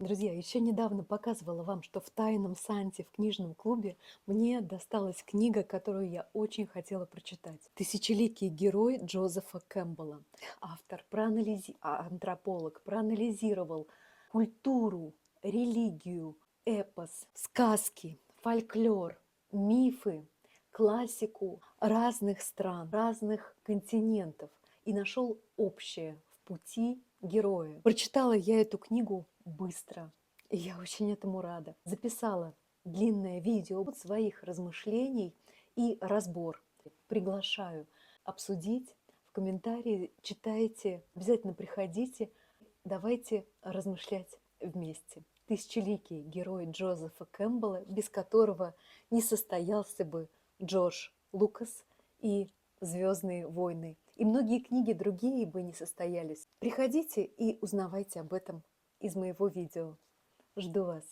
Друзья, еще недавно показывала вам, что в «Тайном Санте» в книжном клубе мне досталась книга, которую я очень хотела прочитать. «Тысячеликий герой» Джозефа Кэмпбелла. Автор, антрополог, проанализировал культуру, религию, эпос, сказки, фольклор, мифы, классику разных стран, разных континентов и нашел общее в пути героя. Прочитала я эту книгу быстро, и я очень этому рада. Записала длинное видео своих размышлений и разбор. Приглашаю обсудить в комментарии, читайте, обязательно приходите, давайте размышлять вместе. Тысячеликий герой Джозефа Кэмпбелла, без которого не состоялся бы Джордж Лукас и «Звездные войны». И многие книги другие бы не состоялись. Приходите и узнавайте об этом из моего видео. Жду вас.